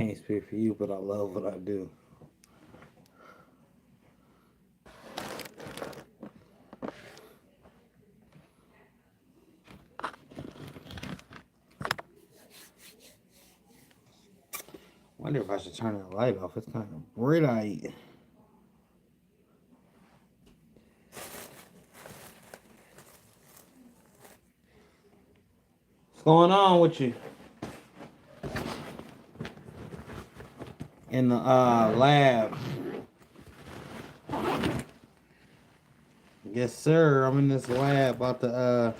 Can't speak for you, but I love what I do. Wonder if I should turn the light off. It's kind of bright. What's going on with you? In the lab. Yes, sir. I'm in this lab about to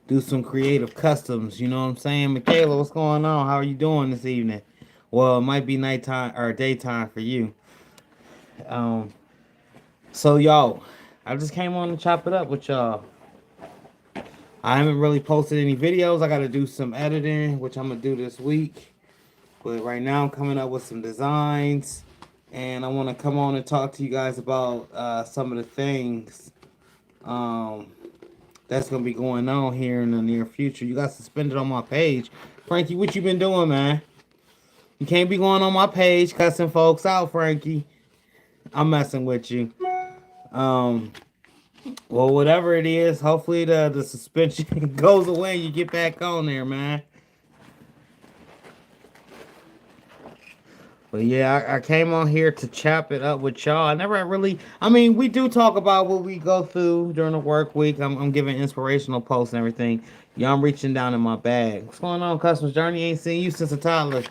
do some creative customs. You know what I'm saying? Michaela, what's going on? How are you doing this evening? Well, it might be nighttime or daytime for you. Um, so y'all, I just came on to chop it up with y'all. I haven't really posted any videos. I got to do some editing, which I'm gonna do this week. But right now, I'm coming up with some designs, and I want to come on and talk to you guys about some of the things um, that's gonna be going on here in the near future. You got suspended on my page, Frankie. What you been doing, man? You can't be going on my page cussing folks out, Frankie. I'm messing with you. Um, well, whatever it is, hopefully the suspension goes away and you get back on there, man. But yeah, I came on here to chop it up with y'all. I never really, I mean, we do talk about what we go through during the work week. I'm giving inspirational posts and everything. Yeah, I'm reaching down in my bag. What's going on, Customs Journey? Ain't seen you since a toddler.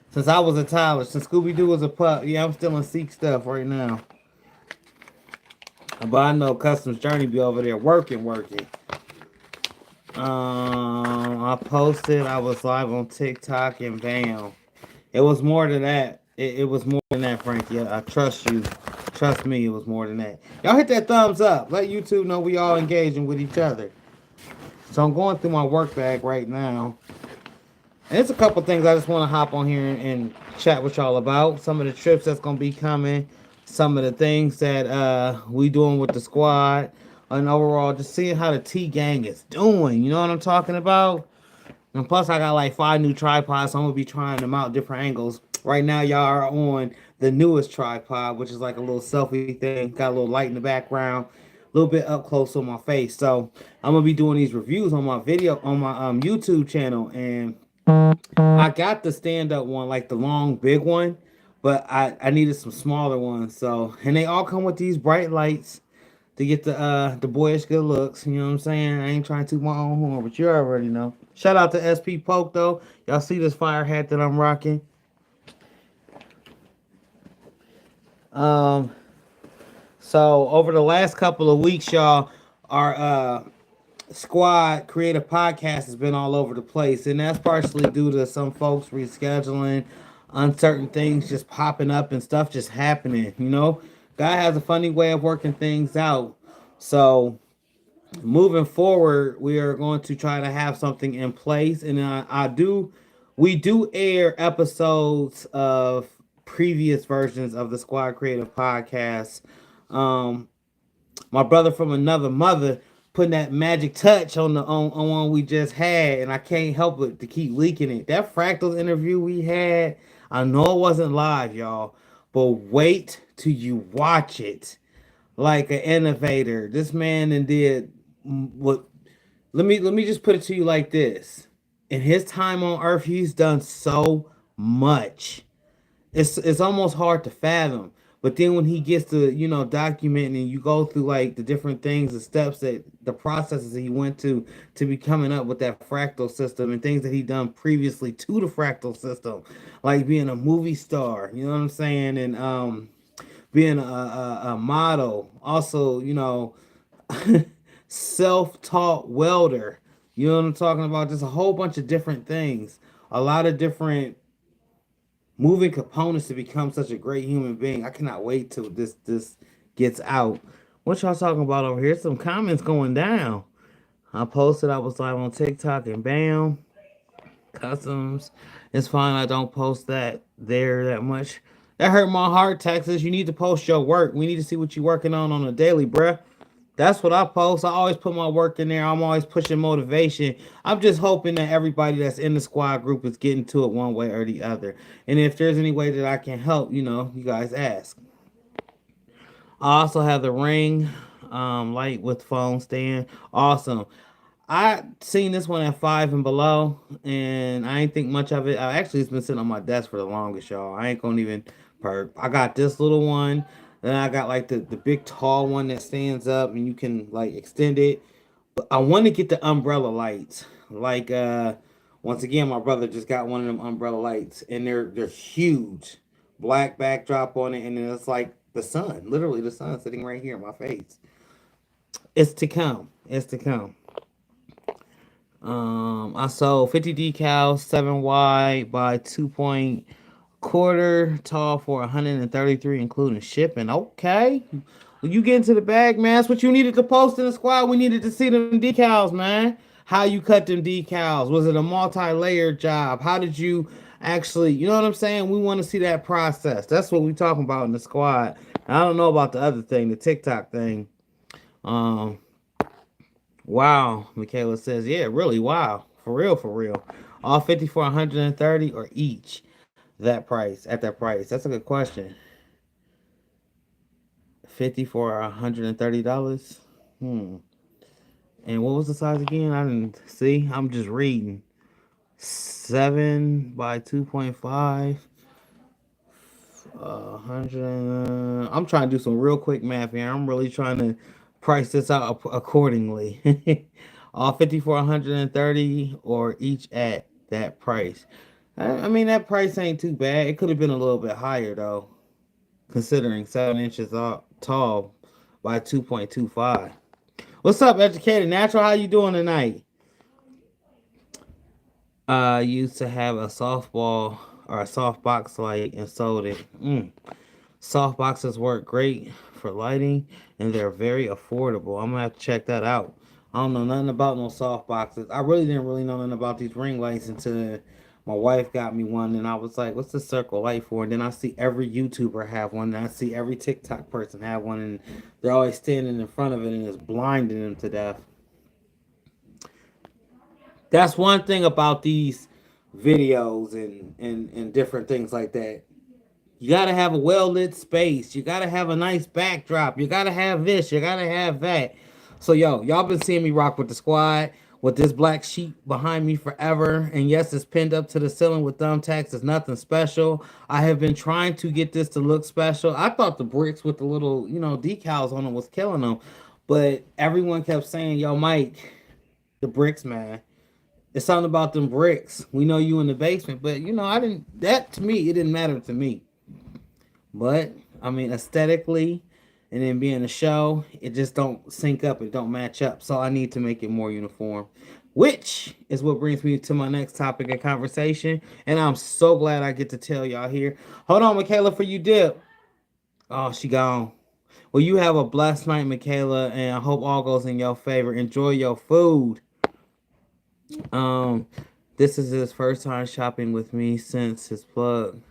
Since I was a toddler. Since Scooby Doo was a pup. Yeah, I'm still in Seek stuff right now. But I know Customs Journey be over there working. I posted, I was live on TikTok and bam. It was more than that. It was more than that, Frankie. I trust you. Trust me, it was more than that. Y'all hit that thumbs up. Let YouTube know we all engaging with each other. So I'm going through my work bag right now. And it's a couple things I just want to hop on here and chat with y'all about. Some of the trips that's going to be coming. Some of the things that we doing with the squad. And overall, just seeing how the T-Gang is doing. You know what I'm talking about? And plus, I got like 5 new tripods, so I'm gonna be trying them out different angles. Right now, y'all are on the newest tripod, which is like a little selfie thing. Got a little light in the background, a little bit up close on my face. So I'm gonna be doing these reviews on my video on my YouTube channel, and I got the stand up one, like the long big one, but I needed some smaller ones. So and they all come with these bright lights to get the boyish good looks. You know what I'm saying? I ain't trying to toot my own horn, but you already know. Shout out to SP Poke though. Y'all see this fire hat that I'm rocking? Um, so over the last couple of weeks, y'all, our squad creative podcast has been all over the place, and that's partially due to some folks rescheduling, uncertain things just popping up and stuff just happening. You know, God has a funny way of working things out. So moving forward, we are going to try to have something in place, and we do air episodes of previous versions of the Squad Creative Podcast. Um, my brother from another mother putting that magic touch on one we just had, and I can't help but to keep leaking it. That Fractals interview we had, I know it wasn't live, y'all, but wait till you watch it like an innovator. This man and did what? Let me just put it to you like this: in his time on Earth, he's done so much. It's almost hard to fathom. But then when he gets to documenting, and you go through like the different things, the steps that the processes that he went to be coming up with that fractal system, and things that he done previously to the fractal system, like being a movie star, you know what I'm saying, and being a model, also, self-taught welder. You know what I'm talking about? Just a whole bunch of different things. A lot of different moving components to become such a great human being. I cannot wait till this gets out. What y'all talking about over here? Some comments going down. I posted I was live on TikTok and bam. Customs. It's fine. I don't post that there that much. That hurt my heart, Texas. You need to post your work. We need to see what you're working on a daily, bruh. That's what I post. I always put my work in there. I'm always pushing motivation. I'm just hoping that everybody that's in the squad group is getting to it one way or the other. And if there's any way that I can help, you guys ask. I also have the ring light with phone stand. Awesome. I seen this one at five and below, and I ain't think much of it. Actually, it's been sitting on my desk for the longest, y'all. I ain't gonna even perp. I got this little one, then I got like the big tall one that stands up and you can like extend it. But I want to get the umbrella lights. Like once again, my brother just got one of them umbrella lights, and they're huge, black backdrop on it, and then it's like the sun, literally the sun sitting right here in my face. It's to come. It's to come. I sold 50 decals, 7 wide by 2 point quarter tall for 133, including shipping. Okay. When you get into the bag, man, that's what you needed to post in the squad. We needed to see them decals, man. How you cut them decals? Was it a multi-layered job? How did you actually, you know what I'm saying? We want to see that process. That's what we talking about in the squad. I don't know about the other thing, the TikTok thing. Um, Wow, Michaela says, yeah, really, wow. For real, for real. All 50 for 130 or each that price, at that price? That's a good question. 50 for $130? Hmm. And what was the size again? I didn't see. I'm just reading. 7 by 2.5. 100. I'm trying to do some real quick math here. I'm really trying to price this out accordingly. All 50 for 130 or each at that price. I mean, that price ain't too bad. It could have been a little bit higher though, considering 7 inches tall by 2.25. What's up, Educated Natural? How you doing tonight? I used to have a softball or a softbox light and sold it. Soft boxes work great for lighting and they're very affordable. I'm gonna have to check that out. I don't know nothing about no soft boxes. I really didn't really know nothing about these ring lights until my wife got me one, and I was like, what's the circle light for? And then I see every YouTuber have one, and I see every TikTok person have one, and they're always standing in front of it and it's blinding them to death. That's one thing about these videos and different things like that. You gotta have a well lit space. You gotta have a nice backdrop. You gotta have this. You gotta have that. So y'all been seeing me rock with the squad with this black sheet behind me forever. And yes, it's pinned up to the ceiling with thumbtacks. It's nothing special. I have been trying to get this to look special. I thought the bricks with the little, decals on them was killing them. But everyone kept saying, yo, Mike, the bricks, man. It's something about them bricks. We know you in the basement, but I didn't, that to me, it didn't matter to me. But I mean, aesthetically, and then being a show, it just don't sync up. It don't match up. So I need to make it more uniform, which is what brings me to my next topic of conversation. And I'm so glad I get to tell y'all here. Hold on, Michaela, for you dip. Oh, she gone. Well, you have a blessed night, Michaela, and I hope all goes in your favor. Enjoy your food. Um, this is his first time shopping with me since his plug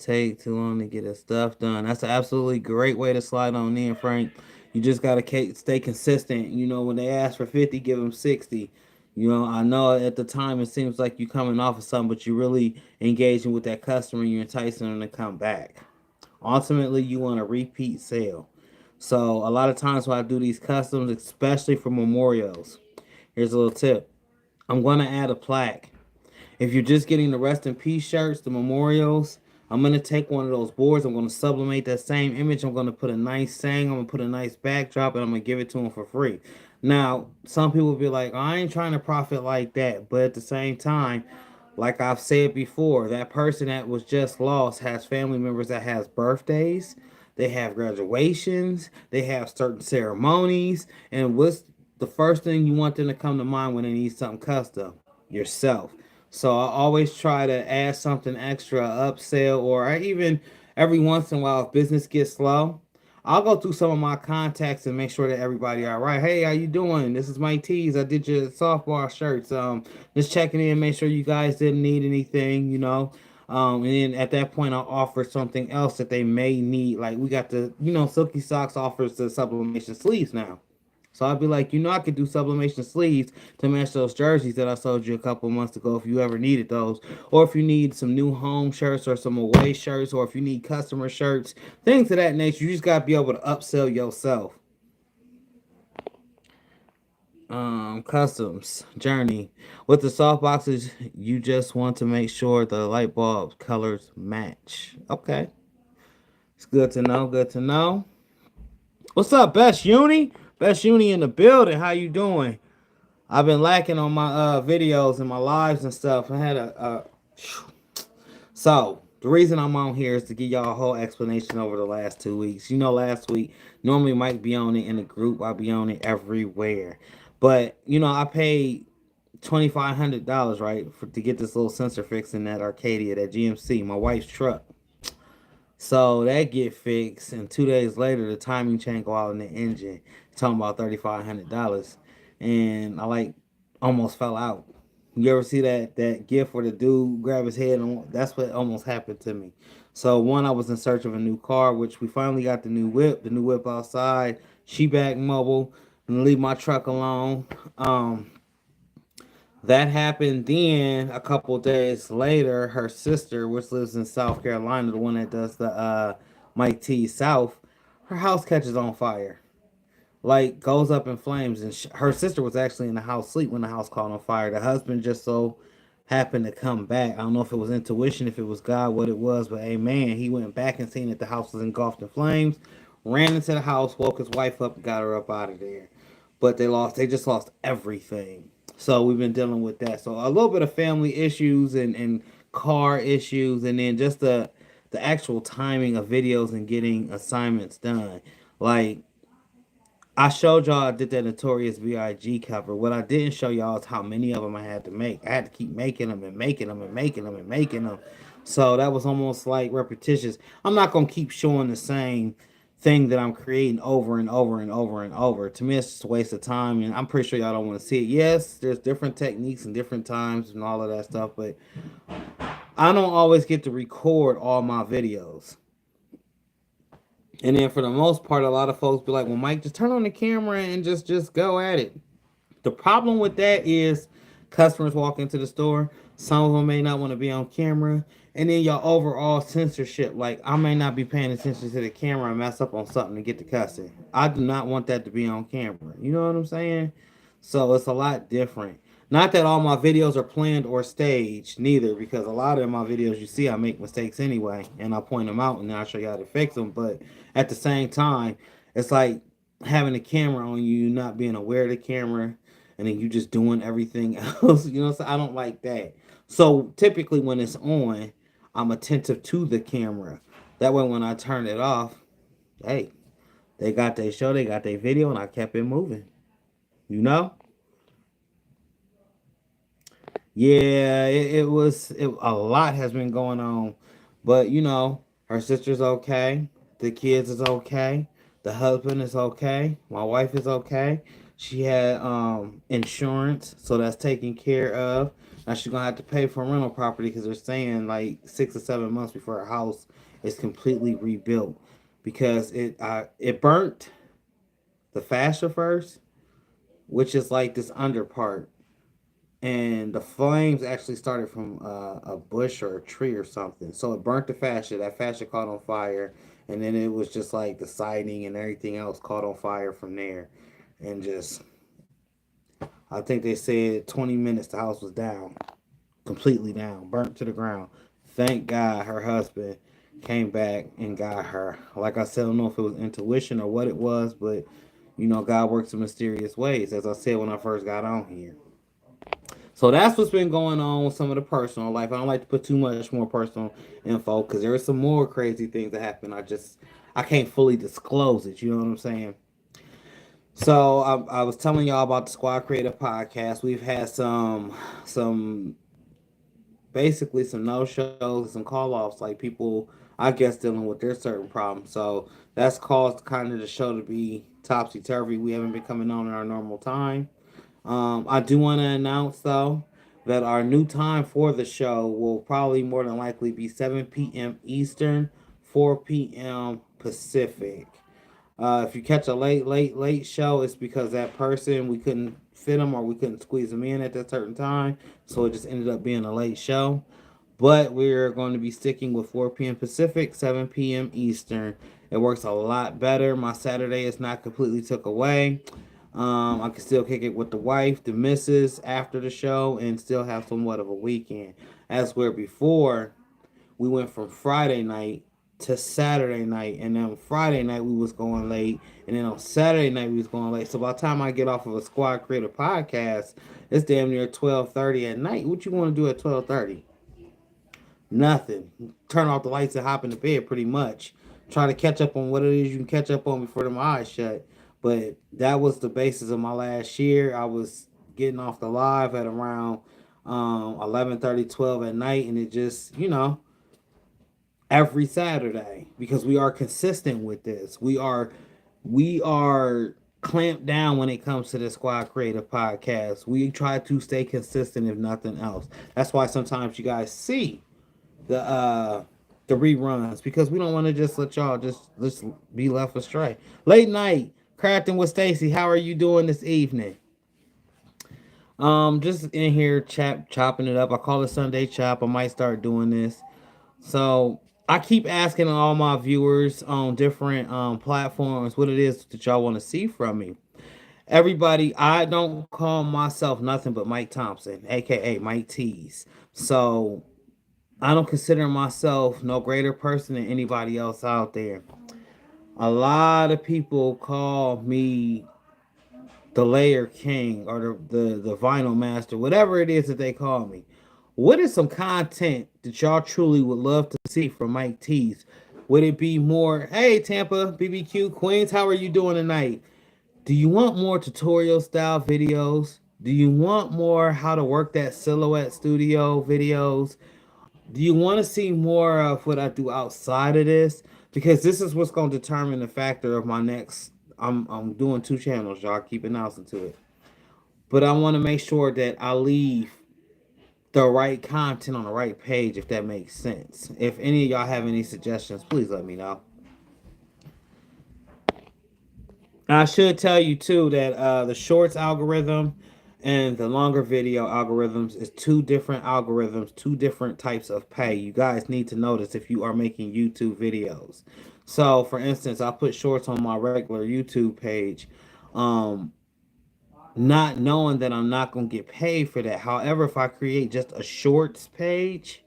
take too long to get his stuff done. That's an absolutely great way to slide on in, Frank. You just gotta stay consistent. When they ask for 50, give them 60. I know at the time it seems like you're coming off of something, but you're really engaging with that customer and you're enticing them to come back. Ultimately, you want a repeat sale. So a lot of times when I do these customs, especially for memorials, here's a little tip. I'm gonna add a plaque. If you're just getting the rest in peace shirts, the memorials, I'm going to take one of those boards. I'm going to sublimate that same image. I'm going to put a nice saying. I'm going to put a nice backdrop, and I'm going to give it to them for free. Now, some people will be like, I ain't trying to profit like that. But at the same time, like I've said before, that person that was just lost has family members that has birthdays. They have graduations. They have certain ceremonies. And what's the first thing you want them to come to mind when they need something custom? Yourself. So I always try to add something extra, upsell, or I even every once in a while, if business gets slow, I'll go through some of my contacts and make sure that everybody all right. Hey, how you doing? This is Mike Tees. I did your softball shirts. Just checking in, make sure you guys didn't need anything. And then at that point, I'll offer something else that they may need. Like we got the, Silky Socks offers the sublimation sleeves now. So I'd be like, I could do sublimation sleeves to match those jerseys that I sold you a couple months ago if you ever needed those. Or if you need some new home shirts or some away shirts, or if you need customer shirts, things of that nature. You just got to be able to upsell yourself. Customs journey with the soft boxes. You just want to make sure the light bulb colors match. Okay, it's good to know. Good to know. What's up, Best Uni? Best Uni in the building. How you doing? I've been lacking on my videos and my lives and stuff. I had so the reason I'm on here is to give y'all a whole explanation over the last 2 weeks. Last week normally Mike be on it in the group. I'll be on it everywhere, but I paid $2,500 right to get this little sensor fixed in that Arcadia, that GMC, my wife's truck. So that get fixed, and 2 days later, the timing chain go out in the engine. Talking about $3,500, and I almost fell out. You ever see that gif where the dude grab his head? And that's what almost happened to me. So one, I was in search of a new car, which we finally got the new whip. The new whip outside. She back mobile, and leave my truck alone. That happened. Then a couple days later, her sister, which lives in South Carolina, the one that does the Mike T South, her house catches on fire. Like goes up in flames, and her sister was actually in the house sleep when the house caught on fire. The husband just so happened to come back. I don't know if it was intuition, if it was God, what it was, but amen. He went back and seen that the house was engulfed in flames, ran into the house, woke his wife up, and got her up out of there. But they just lost everything. So we've been dealing with that. So a little bit of family issues and car issues, and then just the actual timing of videos and getting assignments done. Like I showed y'all I did that Notorious B.I.G. cover. What I didn't show y'all is how many of them I had to make. I had to keep making them and making them and making them and making them. So that was almost like repetitious. I'm not gonna keep showing the same thing that I'm creating over and over and over and over. To me, it's just a waste of time, and I'm pretty sure y'all don't want to see it. Yes, there's different techniques and different times and all of that stuff, but I don't always get to record all my videos. And then for the most part, a lot of folks be like, "Well, Mike, just turn on the camera and just go at it." The problem with that is customers walk into the store. Some of them may not want to be on camera. And then your overall censorship. Like, I may not be paying attention to the camera and mess up on something to get the cussing. I do not want that to be on camera. You know what I'm saying? So it's a lot different. Not that all my videos are planned or staged, neither, because a lot of my videos you see I make mistakes anyway, and I point them out and then I show you how to fix them. But at the same time, it's like having a camera on you, not being aware of the camera, and then you just doing everything else. So I don't like that. So typically when it's on, I'm attentive to the camera. That way when I turn it off, hey, they got their show, they got their video, and I kept it moving. You know? Yeah, a lot has been going on. But her sister's okay, the kids is okay, the husband is okay, my wife is okay. She had insurance, so that's taken care of. Now she's gonna have to pay for rental property because they're saying like 6 or 7 months before her house is completely rebuilt because it burnt the fascia first, which is like this under part, and the flames actually started from a bush or a tree or something. So it burnt the fascia. That fascia caught on fire, and then it was just like the siding and everything else caught on fire from there, and just I think they said 20 minutes the house was down, completely down, burnt to the ground. Thank God her husband came back and got her. Like I said, I don't know if it was intuition or what it was, but God works in mysterious ways, as I said when I first got on here. So that's what's been going on with some of the personal life. I don't like to put too much more personal info because there are some more crazy things that happen. I can't fully disclose it. You know what I'm saying? So I was telling y'all about the Squad Creative Podcast. We've had some basically some no shows, some call offs, like people I guess dealing with their certain problems. So that's caused kind of the show to be topsy turvy. We haven't been coming on in our normal time. I do want to announce though that our new time for the show will probably more than likely be 7 p.m. Eastern, 4 p.m. Pacific. If you catch a late show, it's because that person, we couldn't fit them or we couldn't squeeze them in at that certain time. So it just ended up being a late show. But we're going to be sticking with 4 p.m. Pacific, 7 p.m. Eastern. It works a lot better. My Saturday is not completely took away. I can still kick it with the wife, the missus after the show, and still have somewhat of a weekend. As where before, we went from Friday night to Saturday night, and then Friday night we was going late, and then on Saturday night we was going late. So by the time I get off of a Squad Creator podcast, it's damn near 12:30 at night. What you want to do at 12:30? Nothing. Turn off the lights and hop into bed, pretty much. Try to catch up on what it is you can catch up on before my eyes shut. But that was the basis of my last year. I was getting off the live at around 11:30, 12 at night, and it just, every Saturday, because we are consistent with this. We are clamped down when it comes to the Squad Creative Podcast. We try to stay consistent, if nothing else. That's why sometimes you guys see the reruns, because we don't want to just let y'all just be left astray. Late night, crafting with Stacy. How are you doing this evening? Just in here chopping it up. I call it Sunday chop. I might start doing this. So I keep asking all my viewers on different platforms what it is that y'all want to see from me. Everybody, I don't call myself nothing but Mike Thompson, aka Mike Tees. So I don't consider myself no greater person than anybody else out there. A lot of people call me the Layer King or the Vinyl Master, whatever it is that they call me. What is some content that y'all truly would love to see from Mike Tees? Would it be more, hey, Tampa, BBQ, Queens, how are you doing tonight? Do you want more tutorial style videos? Do you want more how to work that silhouette studio videos? Do you want to see more of what I do outside of this? Because this is what's going to determine the factor of my next. I'm doing 2 channels, y'all. Keep announcing to it. But I want to make sure that I leave the right content on the right page, if that makes sense. If any of y'all have any suggestions, please let me know. I should tell you too that the shorts algorithm and the longer video algorithms is 2 different algorithms, 2 different types of pay. You guys need to notice if you are making YouTube videos. So, for instance, I put shorts on my regular YouTube page, um, not knowing that I'm not gonna get paid for that. However, if I create just a shorts page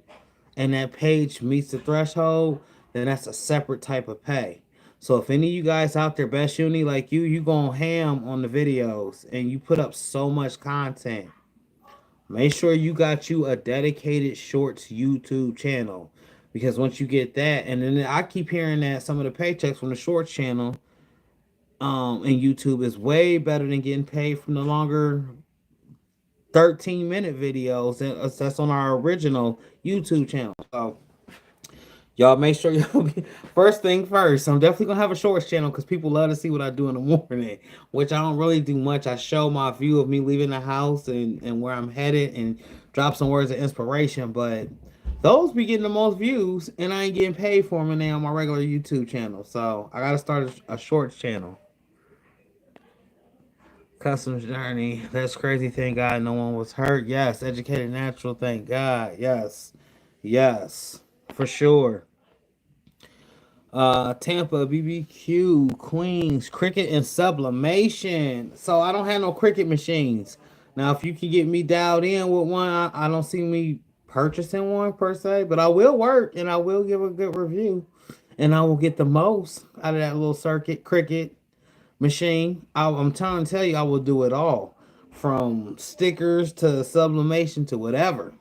and that page meets the threshold, then that's a separate type of pay. So if any of you guys out there, best uni like you going ham on the videos and you put up so much content, make sure you got you a dedicated shorts YouTube channel. Because once you get that, and then I keep hearing that some of the paychecks from the shorts channel in YouTube is way better than getting paid from the longer 13-minute videos that's on our original YouTube channel. So y'all make sure y'all first thing first. I'm definitely gonna have a shorts channel because people love to see what I do in the morning, which I don't really do much. I show my view of me leaving the house and where I'm headed and drop some words of inspiration. But those be getting the most views, and I ain't getting paid for them, and they on my regular YouTube channel. So I gotta start a shorts channel. Customs journey. That's crazy. Thank God no one was hurt. Yes. Educated natural. Thank God. Yes. Yes. For sure. Tampa, BBQ, Queens, Cricket, and Sublimation. So I don't have no Cricket machines. Now, if you can get me dialed in with one, I don't see me purchasing one per se, but I will work and I will give a good review, and I will get the most out of that little circuit Cricket machine. I'm trying to tell you, I will do it all, from stickers to sublimation to whatever.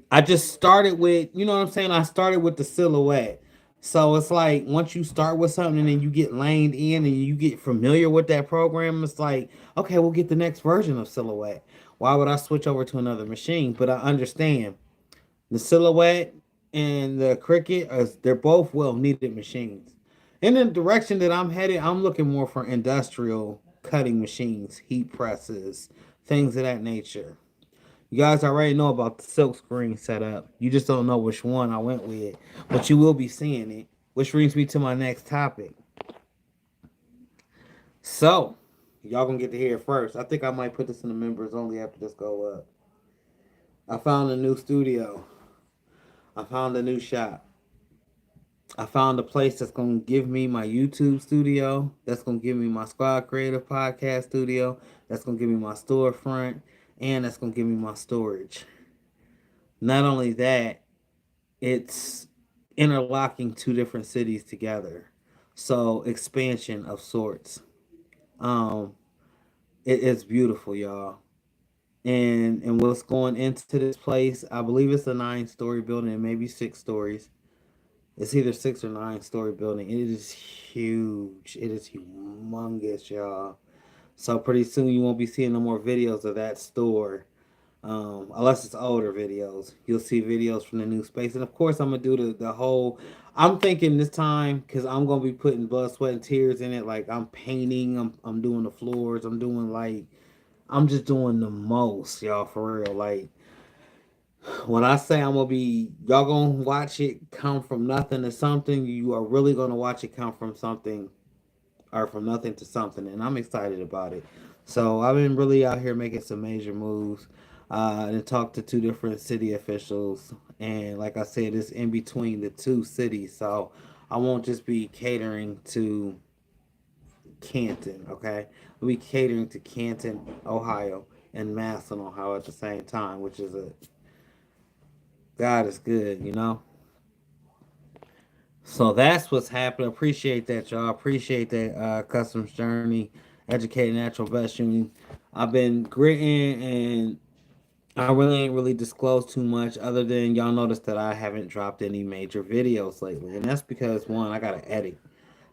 I just started with, you know what I'm saying? I started with the silhouette. So it's like once you start with something and then you get laned in and you get familiar with that program, it's like, okay, we'll get the next version of silhouette. Why would I switch over to another machine? But I understand the silhouette and the Cricut, they're both well needed machines. In the direction that I'm headed, I'm looking more for industrial cutting machines, heat presses, things of that nature. You guys already know about the silk screen setup. You just don't know which one I went with, but you will be seeing it. which brings me to my next topic. So, y'all gonna get to hear it first. I think I might put this in the members only after this go up. I found a new studio. I found a new shop. I found a place that's gonna give me my YouTube studio. That's gonna give me my Squad Creative Podcast studio. That's gonna give me my storefront, and that's gonna give me my storage. Not only that, it's interlocking two different cities together, so expansion of sorts. Um, it's beautiful, y'all. And what's going into this place? I believe it's a 9-story building, and maybe 6 stories. It's either 6 or 9 story building. It is huge. It is humongous, y'all. So pretty soon you won't be seeing no more videos of that store, unless it's older videos. You'll see videos from the new space, and of course I'm gonna do the whole. I'm thinking this time because I'm gonna be putting blood, sweat, and tears in it. Like I'm painting. I'm doing the floors. I'm doing like I'm just doing the most, y'all, for real. Like when I say I'm gonna be, y'all gonna watch it come from nothing to something. You are really gonna watch it come from something or from nothing to something, and I'm excited about it. So I've been really out here making some major moves, and talked to two different city officials, and like I said, it's in between the two cities, so I won't just be catering to Canton, okay? We'll be catering to Canton, Ohio, and Massillon, Ohio at the same time, which is a God is good, you know. So that's what's happening. Appreciate that, y'all. Appreciate that, Customs Journey, Educated Natural Best Union. I've been gritting, and I really ain't really disclosed too much other than y'all notice that I haven't dropped any major videos lately. And that's because, one, I got to edit.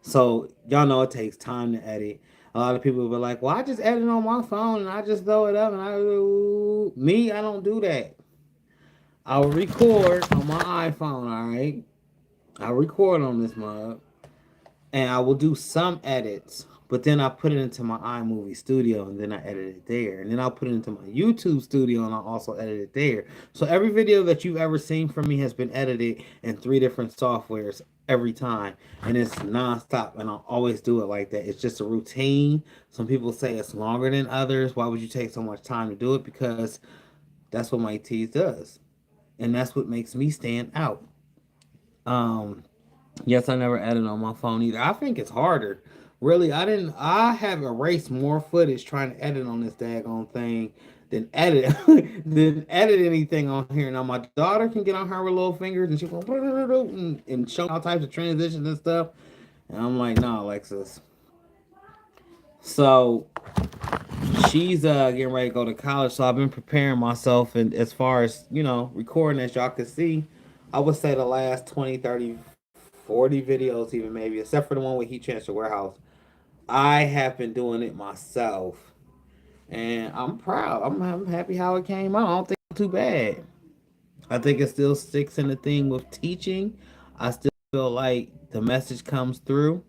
So y'all know it takes time to edit. A lot of people will be like, well, I just edit on my phone and I just throw it up and I don't do that. I'll record on my iPhone, all right? I'll record on this mug and I will do some edits, but then I put it into my iMovie studio and then I edit it there. And then I'll put it into my YouTube studio and I'll also edit it there. So every video that you've ever seen from me has been edited in 3 different softwares every time. And it's nonstop. And I'll always do it like that. It's just a routine. Some people say it's longer than others. Why would you take so much time to do it? Because that's what my teeth does. And that's what makes me stand out. Um, Yes, I never edited on my phone either. I think it's harder. Really, I have erased more footage trying to edit on this daggone thing than edit than edit anything on here. Now my daughter can get on her with little fingers and she go and show all types of transitions and stuff. And I'm like, no, Alexis. So she's getting ready to go to college. So I've been preparing myself, and as far as recording, as y'all can see, I would say the last 20, 30, 40 videos, even maybe, except for the one with Heat Transfer Warehouse, I have been doing it myself. And I'm proud. I'm happy how it came out. I don't think it's too bad. I think it still sticks in the theme with teaching. I still feel like the message comes through.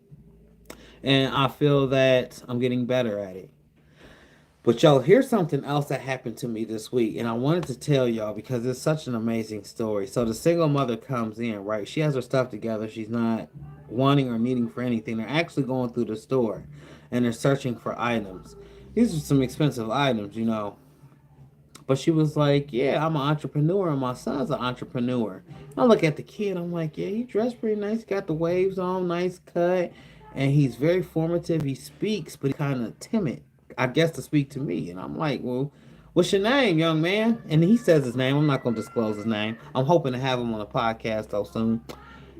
And I feel that I'm getting better at it. But y'all, here's something else that happened to me this week, and I wanted to tell y'all because it's such an amazing story. So the single mother comes in, right? She has her stuff together. She's not wanting or needing for anything. They're actually going through the store, and they're searching for items. These are some expensive items. But she was like, "Yeah, I'm an entrepreneur, and my son's an entrepreneur." I look at the kid. I'm like, "Yeah, he dressed pretty nice. Got the waves on, nice cut, and he's very formative. He speaks, but he's kind of timid, I guess, to speak to me." And I'm like, "Well, what's your name, young man?" And he says his name. I'm not gonna disclose his name. I'm hoping to have him on a podcast though soon.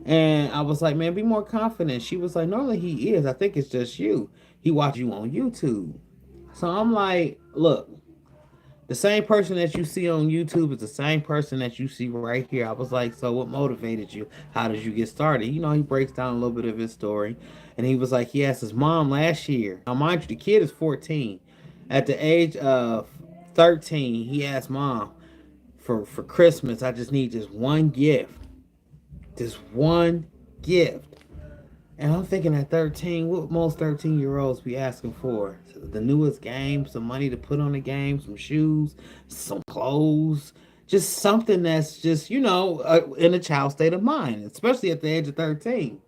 And I was like, "Man, be more confident." She was like, "Normally he is. I think it's just you. He watched you on YouTube." So I'm like, "Look, the same person that you see on YouTube is the same person that you see right here." I was like, "So what motivated you? How did you get started?" He breaks down a little bit of his story. And he was like, he asked his mom last year. Now, mind you, the kid is 14. At the age of 13, he asked mom, for Christmas, I just need just one gift. Just one gift. And I'm thinking at 13, what most 13-year-olds be asking for? The newest game, some money to put on the game, some shoes, some clothes, just something that's just, in a child state of mind, especially at the age of 13.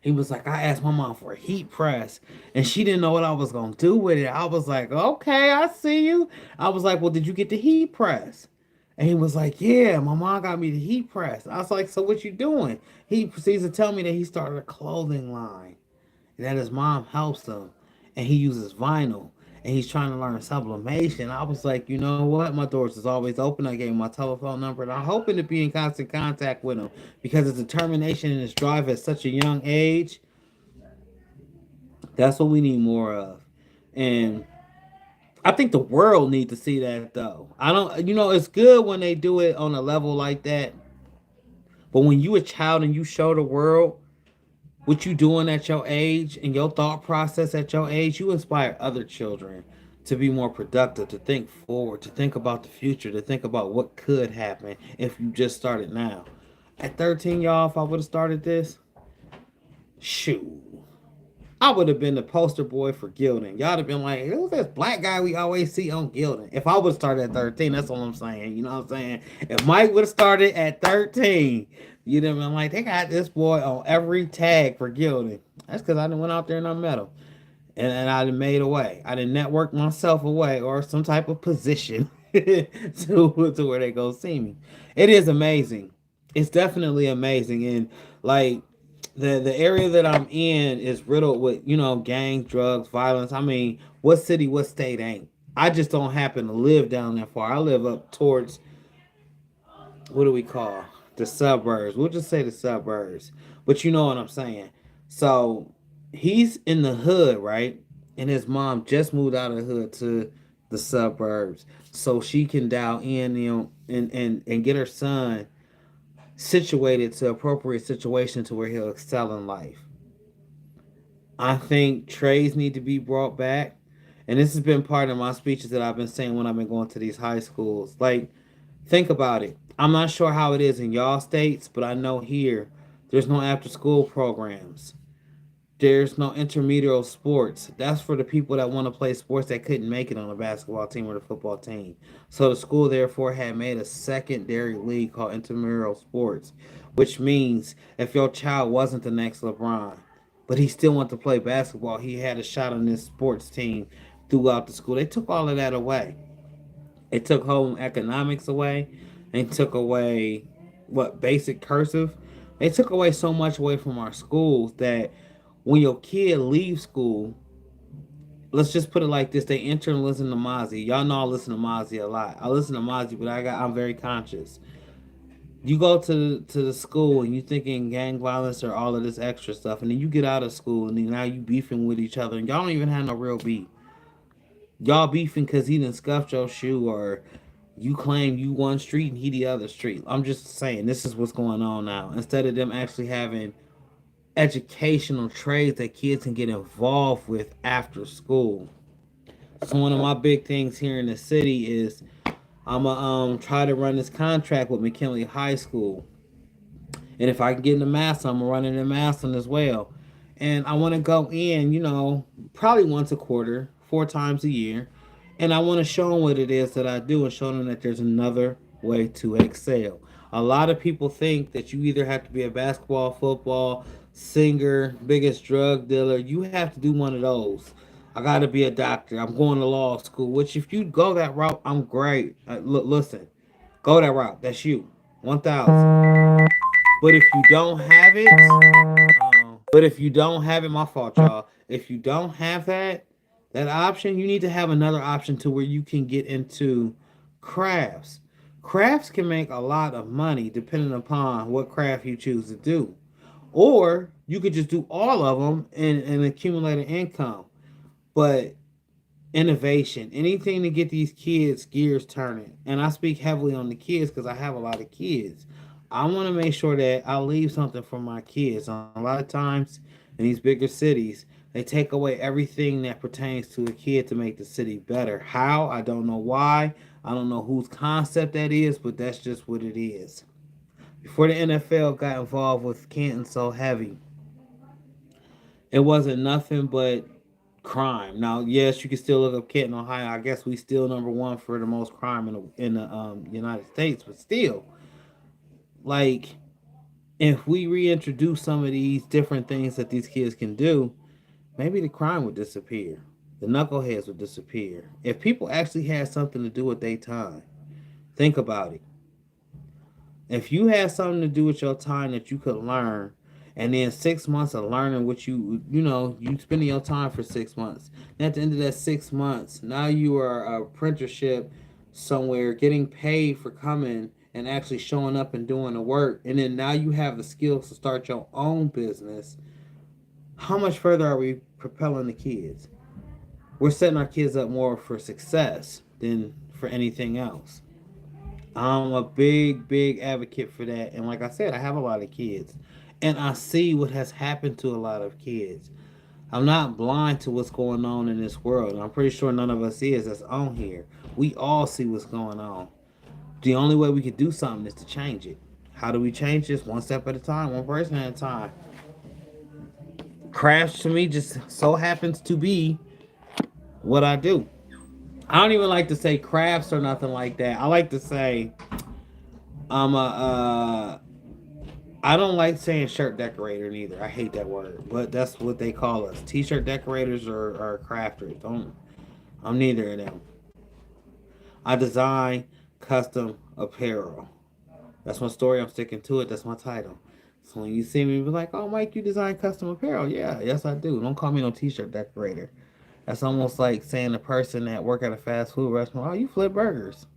He was like, I asked my mom for a heat press and she didn't know what I was going to do with it. I was like, okay, I see you. I was like, well, did you get the heat press? And he was like, yeah, my mom got me the heat press. I was like, so what you doing? He proceeds to tell me that he started a clothing line and that his mom helps him and he uses vinyl and he's trying to learn sublimation. I was like, you know what? My doors is always open. I gave him my telephone number and I'm hoping to be in constant contact with him because his determination and his drive at such a young age, that's what we need more of. And I think the world needs to see that though. I don't, it's good when they do it on a level like that. But when you a child and you show the world what you doing at your age and your thought process at your age, you inspire other children to be more productive, to think forward, to think about the future, to think about what could happen if you just started now. At 13, y'all, if I would have started this, shoot, I would have been the poster boy for Gildan. Y'all would have been like, who's this black guy we always see on Gildan? If I would have started at 13, that's all I'm saying. You know what I'm saying? If Mike would have started at 13, you'd have been like, they got this boy on every tag for Gildan. That's because I done went out there and I met him. And I done made a way. I done networked myself away or some type of position to where they go see me. It is amazing. It's definitely amazing. And like the area that I'm in is riddled with, gang, drugs, violence. I mean, what city, what state ain't? I just don't happen to live down that far. I live up towards, what do we call, the suburbs. We'll just say the suburbs. But you know what I'm saying. So he's in the hood, right? And his mom just moved out of the hood to the suburbs so she can dial in, and get her son situated to appropriate situation to where he'll excel in life. I think trades need to be brought back. And this has been part of my speeches that I've been saying when I've been going to these high schools. Like, think about it. I'm not sure how it is in y'all states, but I know here there's no after school programs. There's no intermediate sports. That's for the people that want to play sports that couldn't make it on the basketball team or the football team. So the school therefore had made a secondary league called intramural sports, which means if your child wasn't the next LeBron, but he still wanted to play basketball, he had a shot on this sports team throughout the school. They took all of that away. They took home economics away. They took away what basic cursive. They took away so much away from our schools that when your kid leaves school, let's just put it like this: they enter and listen to Mozzie. Y'all know I listen to Mozzie a lot. I listen to Mozzie, but I'm very conscious. You go to the school and you thinking gang violence or all of this extra stuff, and then you get out of school and then now you beefing with each other, and y'all don't even have no real beef. Y'all beefing because he done scuffed your shoe or you claim you one street and he the other street. I'm just saying this is what's going on now. Instead of them actually having educational trades that kids can get involved with after school. So one of my big things here in the city is I'm gonna try to run this contract with McKinley High School, and if I can get into Massillon, I'm running in Massillon as well. And I want to go in, probably once a quarter, 4 times a year, and I want to show them what it is that I do and show them that there's another way to excel. A lot of people think that you either have to be a basketball, football, singer, biggest drug dealer. You have to do one of those. I got to be a doctor. I'm going to law school. Which, if you go that route, I'm great. Listen, go that route. That's you. 1,000. But if you don't have it, my fault, y'all. If you don't have that option, you need to have another option to where you can get into crafts. Crafts can make a lot of money depending upon what craft you choose to do. Or you could just do all of them and accumulate an income. But innovation, anything to get these kids gears turning. And I speak heavily on the kids because I have a lot of kids. I want to make sure that I leave something for my kids. A lot of times in these bigger cities, they take away everything that pertains to a kid to make the city better. How? I don't know why. I don't know whose concept that is, but that's just what it is. Before the NFL got involved with Canton so heavy, it wasn't nothing but crime. Now, yes, you can still look up Canton, Ohio. I guess we still number one for the most crime in the United States, but still, like if we reintroduce some of these different things that these kids can do, maybe the crime would disappear. The knuckleheads would disappear. If people actually had something to do with their time, think about it. If you had something to do with your time that you could learn, and then 6 months of learning what you spending your time for 6 months. And at the end of that 6 months, now you are a apprenticeship somewhere getting paid for coming and actually showing up and doing the work. And then now you have the skills to start your own business. How much further are we propelling the kids? We're setting our kids up more for success than for anything else. I'm a big advocate for that. And like I said, I have a lot of kids. And I see what has happened to a lot of kids. I'm not blind to what's going on in this world. I'm pretty sure none of us is that's on here. We all see what's going on. The only way we could do something is to change it. How do we change this? One step at a time, one person at a time. Crafts to me just so happens to be what I do. I don't even like to say crafts or nothing like that. I like to say I'm a I don't like saying shirt decorator neither. I hate that word, but that's what they call us. T-shirt decorators or crafters. Don't. I'm neither of them. I design custom apparel. That's my story. I'm sticking to it. That's my title. So when you see me, be like, "Oh, Mike, you design custom apparel?" Yeah, yes, I do. Don't call me no T-shirt decorator. That's almost like saying the person that work at a fast food restaurant, "Oh, you flip burgers."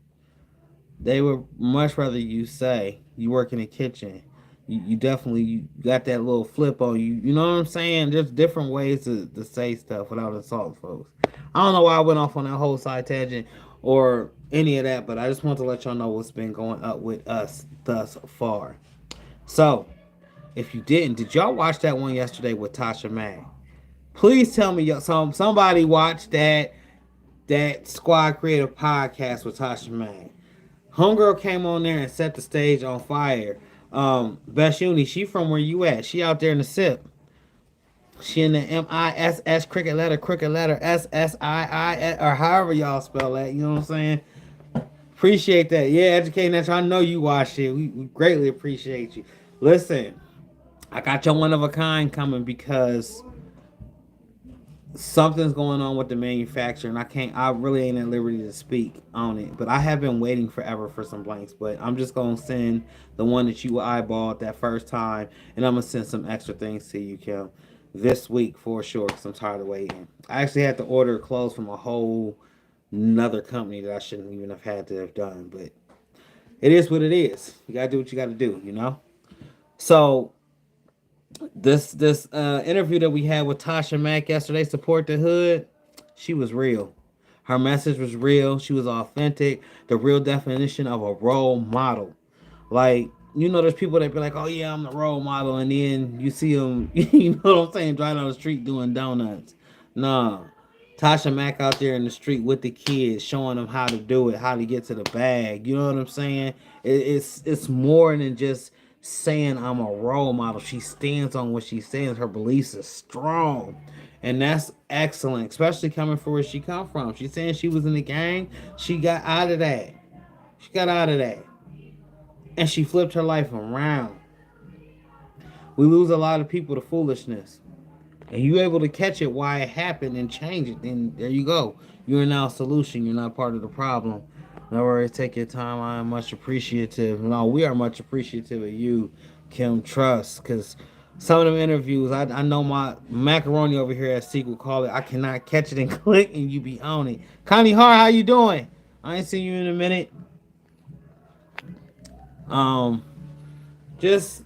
They would much rather you say you work in the kitchen. You definitely you got that little flip on you. You know what I'm saying? There's different ways to say stuff without insulting folks. I don't know why I went off on that whole side tangent or any of that, but I just want to let y'all know what's been going up with us thus far. So, if you did y'all watch that one yesterday with Tasha May? Please tell me somebody watched that Squad Creative podcast with Tasha May. Homegirl came on there and set the stage on fire. Best Uni, she from where you at? She out there in the SIP. She in the MISS cricket letter SSII or however y'all spell that. You know what I'm saying? Appreciate that. Yeah, educating that. I know you watched it. We greatly appreciate you. Listen, I got your one of a kind coming because something's going on with the manufacturer and I really ain't at liberty to speak on it, but I have been waiting forever for some blanks, but I'm just gonna send the one that you eyeballed that first time, and I'm gonna send some extra things to you, Kim, this week for sure, because I'm tired of waiting. I actually had to order clothes from a whole another company that I shouldn't even have had to have done, but it is what it is. You gotta do what you gotta do. So this interview that we had with Tasha Mack yesterday, Support the Hood, she was real. Her message was real. She was authentic. The real definition of a role model. Like, there's people that be like, "Oh yeah, I'm the role model," and then you see them, you know what I'm saying, driving down the street doing donuts. Nah, Tasha Mack out there in the street with the kids, showing them how to do it, how to get to the bag. You know what I'm saying? It's more than just saying I'm a role model. She stands on what she says. Her beliefs are strong. And that's excellent, especially coming from where she come from. She's saying she was in the gang. She got out of that. She got out of that. And she flipped her life around. We lose a lot of people to foolishness. And you able to catch it why it happened and change it, then there you go. You're now a solution. You're not part of the problem. No worries, take your time. I am much appreciative. No, we are much appreciative of you, Kim Trust, because some of them interviews, I know my macaroni over here at Sequel call it. I cannot catch it and click, and you be on it. Connie Hart, how you doing? I ain't seen you in a minute. Just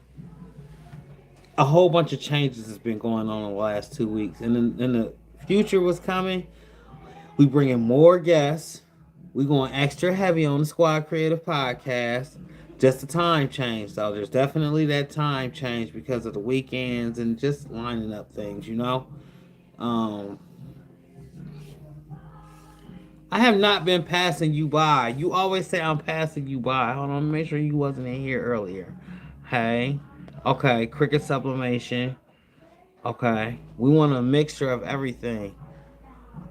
a whole bunch of changes has been going on in the last 2 weeks, and then the future was coming. We bringing more guests. We going extra heavy on the Squad Creative Podcast. Just the time change, though. There's definitely that time change because of the weekends and just lining up things. I have not been passing you by. You always say I'm passing you by. Hold on, make sure you wasn't in here earlier. Hey. Okay, cricket sublimation. Okay. We want a mixture of everything.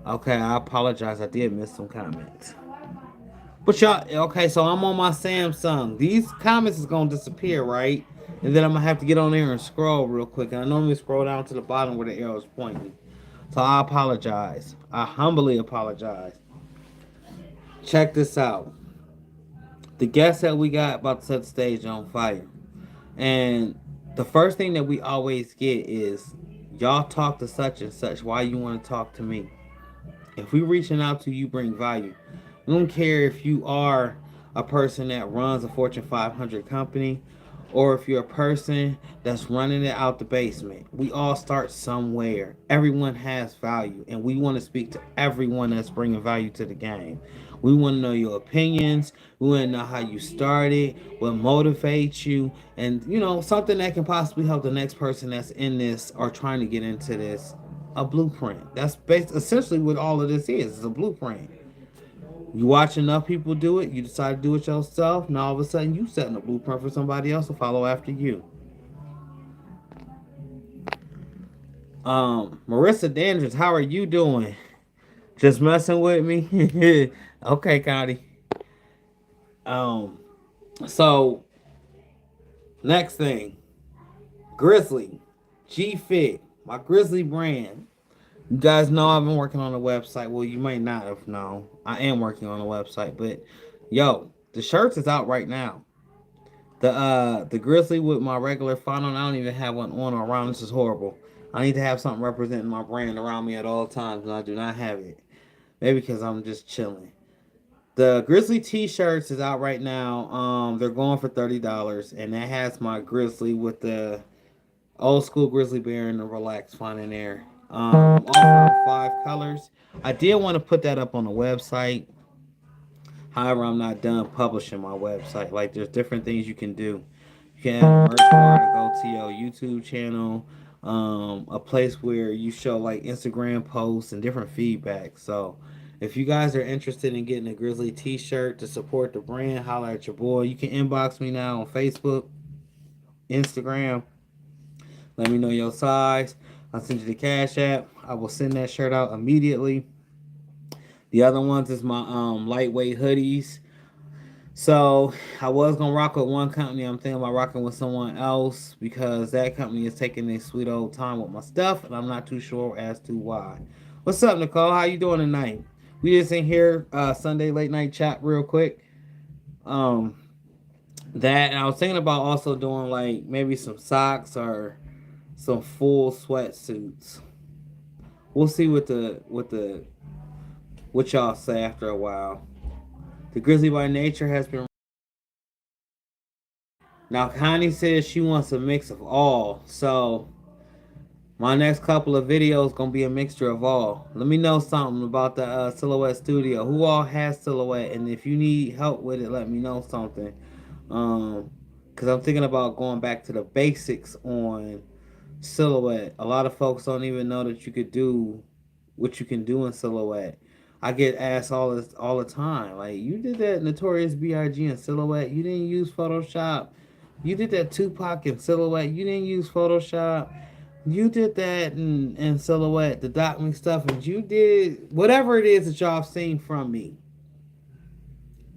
Okay, I apologize. I did miss some comments. But y'all, okay, so I'm on my Samsung. These comments is gonna disappear, right? And then I'm gonna have to get on there and scroll real quick. And I normally scroll down to the bottom where the arrow is pointing. So I apologize. I humbly apologize. Check this out. The guest that we got about to set the stage on fire. And the first thing that we always get is, y'all talk to such and such. Why you want to talk to me? If we reaching out to you, bring value. We don't care if you are a person that runs a Fortune 500 company or if you're a person that's running it out the basement. We all start somewhere. Everyone has value, and we want to speak to everyone that's bringing value to the game. We want to know your opinions. We want to know how you started, what motivates you, and something that can possibly help the next person that's in this or trying to get into this. A blueprint. That's essentially what all of this is. It's a blueprint. You watch enough people do it, you decide to do it yourself. Now all of a sudden you setting a blueprint for somebody else to follow after you. Marissa Dandridge, how are you doing? Just messing with me? Okay, Connie. So next thing, Grizzly, G Fit, my Grizzly brand. You guys know I've been working on a website. Well, you might not have known. I am working on a website, but yo, the shirts is out right now. The Grizzly with my regular font on, I don't even have one on or around. This is horrible. I need to have something representing my brand around me at all times, and I do not have it. Maybe because I'm just chilling. The Grizzly t-shirts is out right now. They're going for $30, and that has my Grizzly with the old school grizzly bear and the relaxed font in there. Offering 5 colors. I did want to put that up on the website. However, I'm not done publishing my website. Like, there's different things you can do. You can add a merch bar to go to your YouTube channel, a place where you show like Instagram posts and different feedback. So, if you guys are interested in getting a Grizzly t-shirt to support the brand, holler at your boy. You can inbox me now on Facebook, Instagram. Let me know your size. I'll send you the Cash App. I will send that shirt out immediately. The other ones is my lightweight hoodies. So I was gonna rock with one company. I'm thinking about rocking with someone else because that company is taking a sweet old time with my stuff, and I'm not too sure as to why. What's up, Nicole? How you doing tonight? We just in here Sunday late night chat real quick. Um, that and I was thinking about also doing like maybe some socks or some full sweatsuits. We'll see what y'all say after a while. The Grizzly by Nature has been. Now Connie says she wants a mix of all, so my next couple of videos gonna be a mixture of all. Let me know something about the Silhouette Studio. Who all has Silhouette, and if you need help with it, let me know something. Cause I'm thinking about going back to the basics on Silhouette. A lot of folks don't even know that you could do what you can do in Silhouette. I get asked all the time, like, you did that Notorious B.I.G. in Silhouette. You didn't use Photoshop. You did that Tupac in Silhouette. You didn't use Photoshop. You did that in Silhouette, the Doc Me stuff, and you did whatever it is that y'all have seen from me.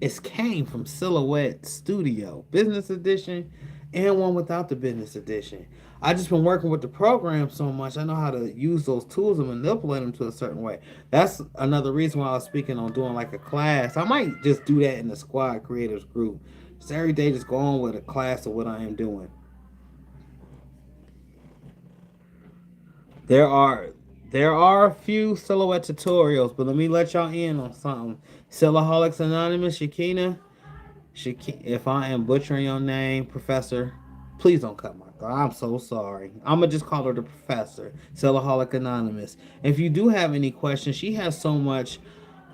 It came from Silhouette Studio, Business Edition, and one without the Business Edition. I just been working with the program so much, I know how to use those tools and manipulate them to a certain way. That's another reason why I was speaking on doing like a class. I might just do that in the Squad Creators group. Just every day, just go on with a class of what I am doing. There are there are a few Silhouette tutorials, but let me let y'all in on something. Silaholics Anonymous, Shakina, if I am butchering your name, Professor, please don't cut my throat. I'm so sorry. I'm going to just call her the Professor. Silaholic Anonymous. If you do have any questions, she has so much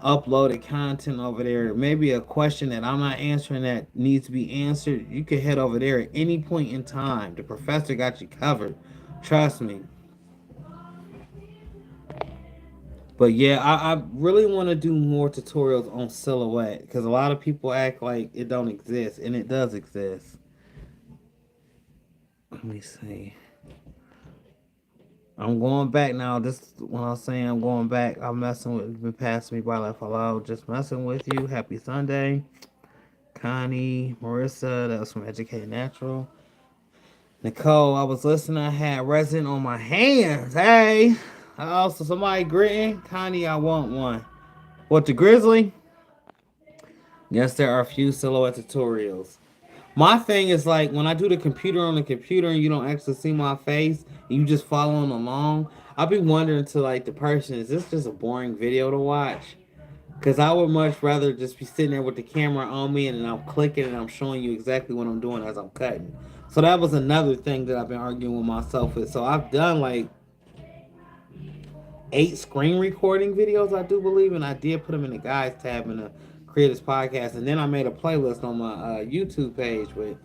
uploaded content over there. Maybe a question that I'm not answering that needs to be answered. You can head over there at any point in time. The Professor got you covered. Trust me. But yeah, I really want to do more tutorials on Silhouette because a lot of people act like it don't exist, and it does exist. Let me see. I'm going back now. This when I was saying I'm going back. I'm messing with. Been passing me by like hello, just messing with you. Happy Sunday, Connie, Marissa. That was from Educate Natural. Nicole, I was listening. I had resin on my hands. Hey. Also, somebody gritting. Connie, I want one. What, the Grizzly? Yes, there are a few silhouette tutorials. My thing is like when I do the computer on the computer and you don't actually see my face, and you just following along. I'll be wondering to like the person, is this just a boring video to watch? Because I would much rather just be sitting there with the camera on me and then I'm clicking and I'm showing you exactly what I'm doing as I'm cutting. So that was another thing that I've been arguing with myself with. So I've done like 8 screen recording videos, I do believe, and I did put them in the guys tab in the creators podcast, and then I made a playlist on my YouTube page. But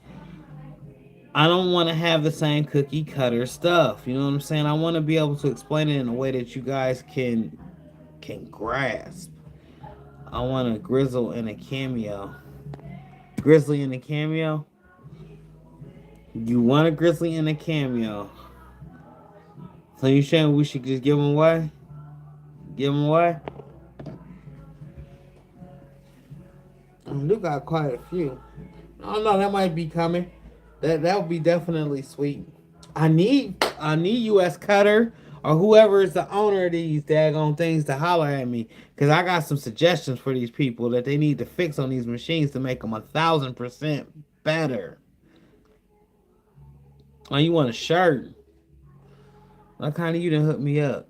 I don't want to have the same cookie cutter stuff. You know what I'm saying? I want to be able to explain it in a way that you guys can grasp. I want a grizzle and a cameo. Grizzly and a cameo. You want a grizzly and a cameo. So you saying we should just give them away? Give them away? I do got quite a few. I don't know, that might be coming. That would be definitely sweet. I need US Cutter or whoever is the owner of these daggone things to holler at me, because I got some suggestions for these people that they need to fix on these machines to make them 1,000% better. Oh, you want a shirt? What kind of you done hook me up?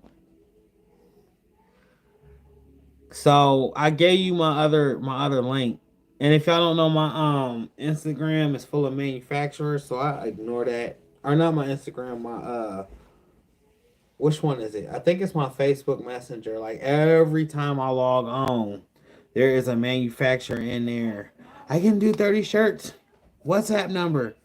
So I gave you my other link. And if y'all don't know, my Instagram is full of manufacturers, so I ignore that. Or not my Instagram, my which one is it? I think it's my Facebook Messenger. Like every time I log on, there is a manufacturer in there. I can do 30 shirts. WhatsApp number.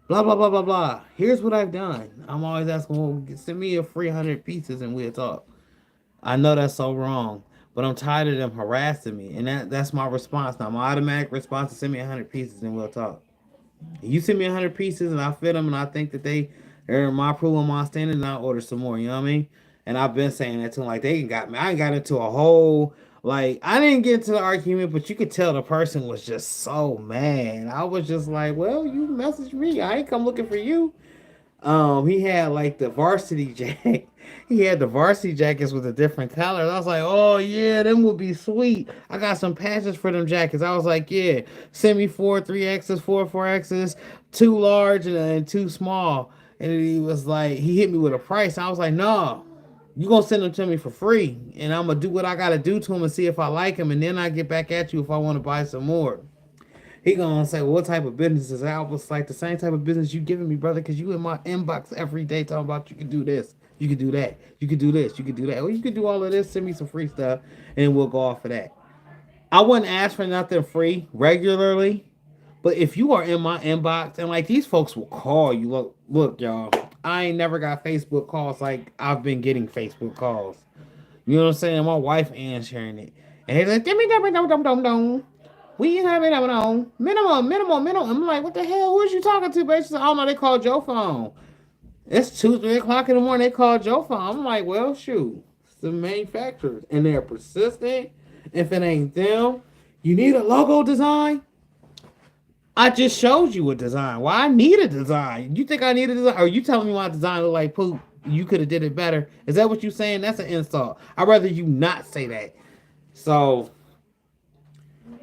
Blah blah blah blah blah. Here's what I've done. I'm always asking, well, send me a free 100 pieces and we'll talk. I know that's so wrong, but I'm tired of them harassing me, and that's my response now. My automatic response is send me 100 pieces and we'll talk. You send me 100 pieces and I fit them, and I think that they're my approval, my standard, and I'll order some more. You know what I mean? And I've been saying that to them. Like they got me. I got into a whole like I didn't get into the argument, but you could tell the person was just so mad. I was just like, well, you messaged me. I ain't come looking for you. He had like the varsity jacket. He had the varsity jackets with a different colors. I was like, oh yeah, them would be sweet. I got some patches for them jackets. I was like, yeah, send me 4 3X's, 4 4X's, two large and two small. And he was like, he hit me with a price. I was like, no, you gonna send them to me for free, and I'm gonna do what I gotta do to them and see if I like them, and then I get back at you if I want to buy some more. He gonna say, well, what type of business is that? I was like, the same type of business you giving me, brother, because you in my inbox every day talking about you can do this, you can do that, you can do this, you can do that. Well, you can do all of this, send me some free stuff, and we'll go off of that. I wouldn't ask for nothing free regularly, but if you are in my inbox, and like these folks will call you, look, y'all, I ain't never got Facebook calls like I've been getting Facebook calls. You know what I'm saying? My wife answering it. And he's like, give me dum. We have it on minimum. I'm like, what the hell? Who is you talking to, bitch? She said, oh no, they called your phone. It's 2, 3 o'clock in the morning. They called your phone. I'm like, well, shoot, it's the manufacturers, and they're persistent. If it ain't them, you need a logo design. I just showed you a design. Why I need a design? You think I need a design? Or you telling me my design look like poop? You could have did it better. Is that what you saying? That's an insult. I'd rather you not say that. So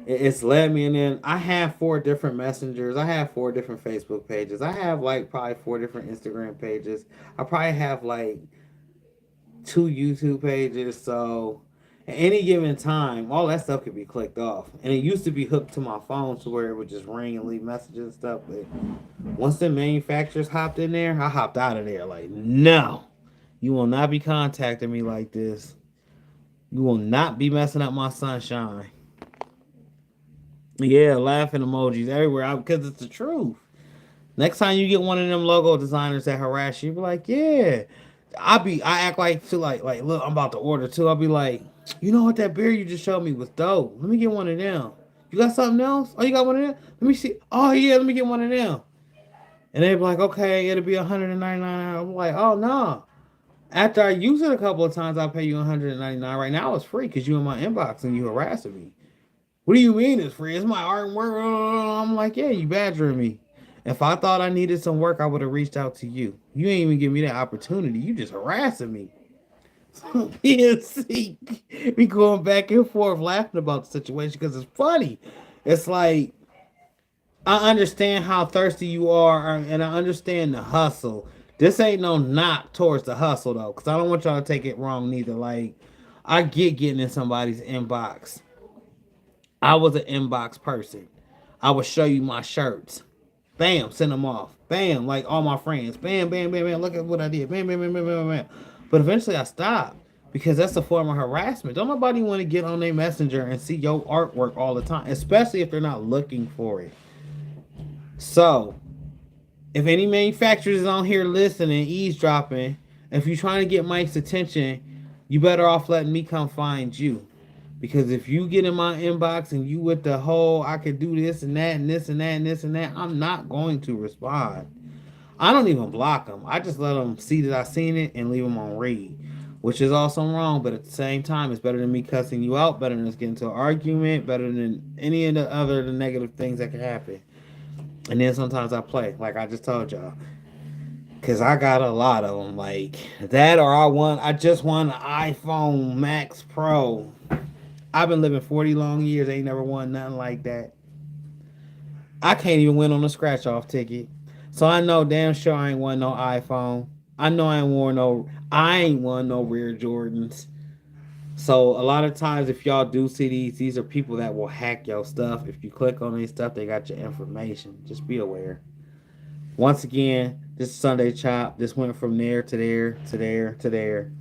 it's led me, and then I have 4 different messengers. I have 4 different Facebook pages. I have like probably 4 different Instagram pages. I probably have like 2 YouTube pages. So at any given time, all that stuff could be clicked off. And it used to be hooked to my phone to where it would just ring and leave messages and stuff. But once the manufacturers hopped in there, I hopped out of there. Like, no, you will not be contacting me like this. You will not be messing up my sunshine. Yeah, laughing emojis everywhere because it's the truth. Next time you get one of them logo designers that harass you, be like, yeah. I act like to like look, I'm about to order too. I'll be like, you know what, that beer you just showed me was dope. Let me get one of them. You got something else? Oh, you got one of them? Let me see. Oh yeah, let me get one of them. And they be like, okay, it'll be 199. I'm like, oh no. After I use it a couple of times, I'll pay you 199. Right now it's free because you in my inbox and you harassing me. What do you mean it's free? It's my artwork. I'm like, yeah, you badgering me. If I thought I needed some work, I would have reached out to you. You ain't even give me that opportunity. You just harassing me. PNC, we going back and forth laughing about the situation because it's funny. It's like I understand how thirsty you are, and I understand the hustle. This ain't no knock towards the hustle though, because I don't want y'all to take it wrong neither. Like I get getting in somebody's inbox. I was an inbox person. I would show you my shirts. Bam, send them off. Bam, like all my friends. Bam, bam, bam, bam. Look at what I did. Bam, bam, bam, bam, bam, bam. But eventually I stopped because that's a form of harassment. Don't nobody want to get on their messenger and see your artwork all the time, especially if they're not looking for it. So, if any manufacturers is on here listening, eavesdropping, if you're trying to get Mike's attention, you better off letting me come find you. Because if you get in my inbox and you with the whole I could do this and that and this and that and this and that, I'm not going to respond. I don't even block them. I just let them see that I seen it and leave them on read, which is also wrong. But at the same time, it's better than me cussing you out, better than us getting into an argument, better than any of the other negative things that can happen. And then sometimes I play, like I just told y'all, because I got a lot of them, like that, or I just won an iPhone Max Pro. I've been living 40 long years, ain't never won nothing like that. I can't even win on a scratch off ticket. So I know damn sure I ain't won no iPhone. I know I ain't won no rare Jordans. So a lot of times if y'all do see these are people that will hack your stuff. If you click on these stuff, they got your information. Just be aware. Once again, this is Sunday Chop. This went from there to there to there to there.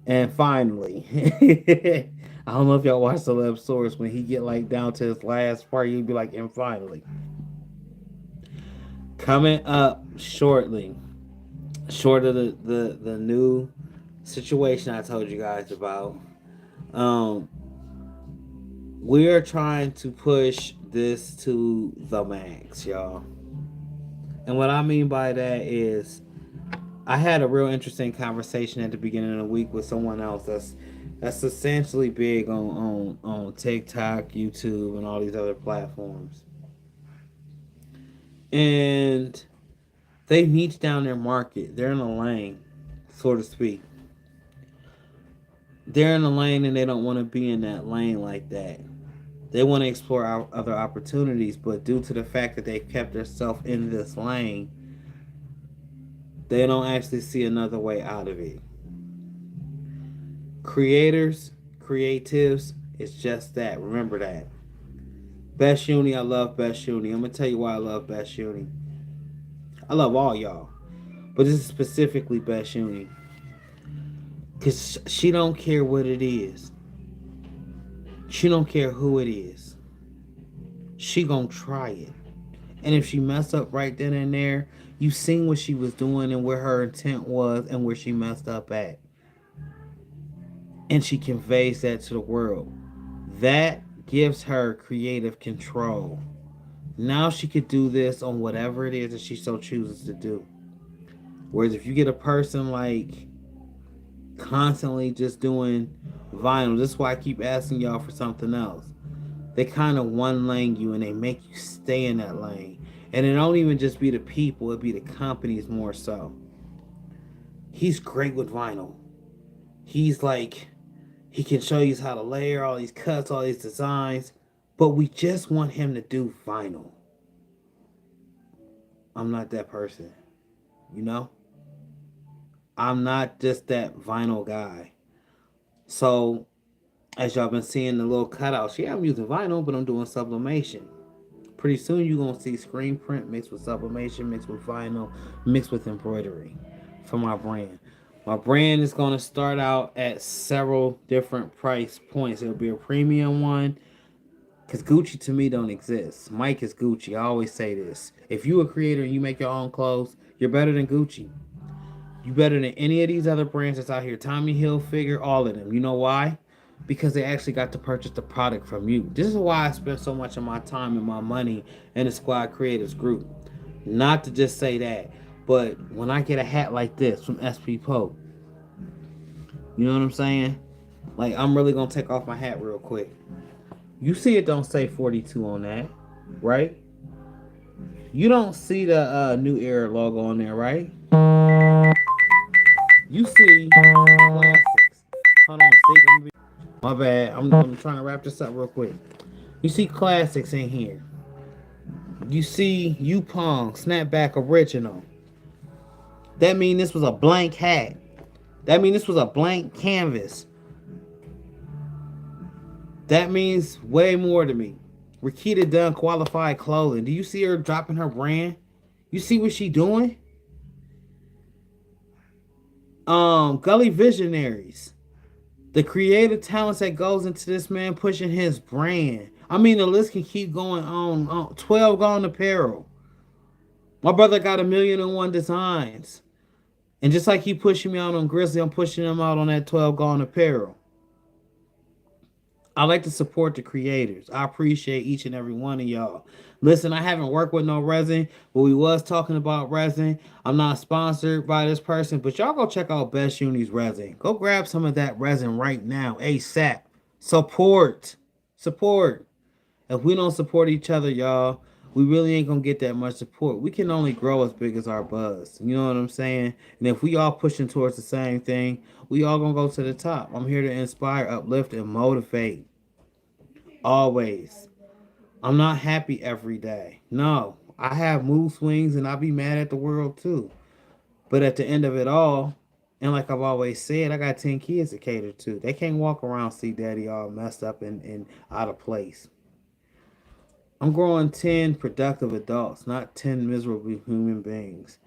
And finally, I don't know if y'all watch the Celeb Source when he get like down to his last part, he'd be like, and finally. Coming up shortly, short of the new situation I told you guys about. Um we are trying to push this to the max, y'all. And what I mean by that is I had a real interesting conversation at the beginning of the week with someone else that's essentially big on TikTok, YouTube, and all these other platforms. And they niche down their market. They're in a lane, so to speak. They're in a lane and they don't want to be in that lane like that. They want to explore other opportunities, but due to the fact that they've kept themselves in this lane, they don't actually see another way out of it. Creators, creatives, it's just that. Remember that. Best Uni, I love Best Uni. I'm gonna tell you why I love Best Uni. I love all y'all, but this is specifically Best Uni, cause she don't care what it is. She don't care who it is. She gonna try it, and if she mess up right then and there, you seen what she was doing and where her intent was and where she messed up at, and she conveys that to the world. That gives her creative control. Now she could do this on whatever it is that she so chooses to do. Whereas if you get a person like constantly just doing vinyl, this is why I keep asking y'all for something else. They kind of one lane you and they make you stay in that lane. And it don't even just be the people, it be the companies more so. He's great with vinyl. He's like, he can show you how to layer all these cuts, all these designs, but we just want him to do vinyl. I'm not that person, you know? I'm not just that vinyl guy. So, as y'all been seeing the little cutouts, yeah, I'm using vinyl, but I'm doing sublimation. Pretty soon you're going to see screen print mixed with sublimation, mixed with vinyl, mixed with embroidery for my brand. My brand is going to start out at several different price points. It'll be a premium one, because Gucci to me don't exist. Mike is Gucci. I always say this. If you a creator and you make your own clothes, you're better than Gucci. You're better than any of these other brands that's out here. Tommy Hilfiger, all of them. You know why? Because they actually got to purchase the product from you. This is why I spend so much of my time and my money in the Squad Creators group. Not to just say that, but when I get a hat like this from SP Pope, you know what I'm saying? Like, I'm really going to take off my hat real quick. You see it don't say 42 on that, right? You don't see the New Era logo on there, right? You see classics. Hold on, Steve. My bad. I'm trying to wrap this up real quick. You see classics in here. You see Yupong Snapback Original. That mean this was a blank hat. That mean this was a blank canvas. That means way more to me. Rakita Dunn Qualified Clothing. Do you see her dropping her brand? You see what she doing? Gully Visionaries. The creative talents that goes into this man pushing his brand. I mean, the list can keep going on. 12 Gone Apparel. My brother got 1,000,001 designs. And just like he pushing me out on Grizzly, I'm pushing him out on that 12 Gone Apparel. I like to support the creators. I appreciate each and every one of y'all. Listen, I haven't worked with no resin, but we was talking about resin. I'm not sponsored by this person, but y'all go check out Best Uni's resin. Go grab some of that resin right now, ASAP. Support. Support. If we don't support each other, y'all, we really ain't gonna get that much support. We can only grow as big as our buzz. You know what I'm saying? And if we all pushing towards the same thing, we all gonna go to the top. I'm here to inspire, uplift, and motivate. Always. I'm not happy every day. No. I have mood swings and I be mad at the world too. But at the end of it all, and like I've always said, I got 10 kids to cater to. They can't walk around see daddy all messed up and out of place. I'm growing 10 productive adults, not 10 miserable human beings.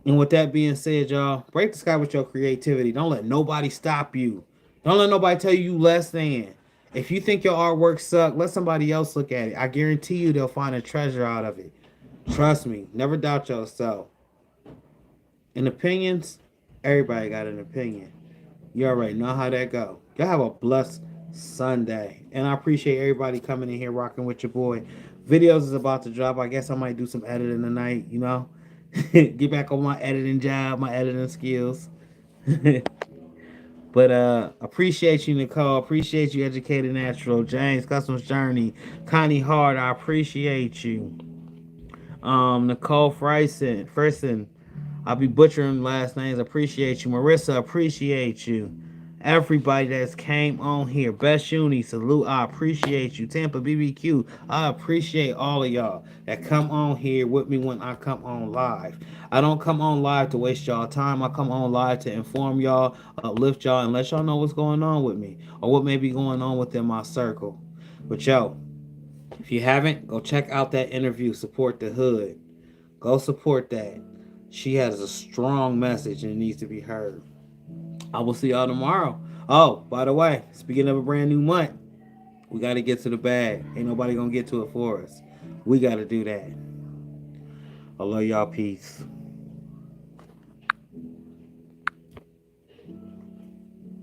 And with that being said, y'all, break the sky with your creativity. Don't let nobody stop you. Don't let nobody tell you less than. If you think your artwork sucks, let somebody else look at it. I guarantee you they'll find a treasure out of it. Trust me. Never doubt yourself. And opinions, everybody got an opinion. You already know how that go. Y'all have a blessed Sunday. And I appreciate everybody coming in here rocking with your boy. Videos is about to drop. I guess I might do some editing tonight, you know. Get back on my editing job, my editing skills. But appreciate you, Nicole. Appreciate you, Educated Natural, James, Customs Journey, Connie Hart. I appreciate you. Nicole Frison. I'll be butchering last names. Appreciate you. Marissa, appreciate you. Everybody that's came on here. Best Uni, salute. I appreciate you. Tampa BBQ, I appreciate all of y'all that come on here with me when I come on live. I don't come on live to waste y'all time. I come on live to inform y'all, uplift y'all, and let y'all know what's going on with me or what may be going on within my circle. But yo, if you haven't, go check out that interview. Support the hood. Go support that. She has a strong message and it needs to be heard. I will see y'all tomorrow. Oh, by the way, speaking of a brand new month, we got to get to the bag. Ain't nobody going to get to it for us. We got to do that. I love y'all. Peace.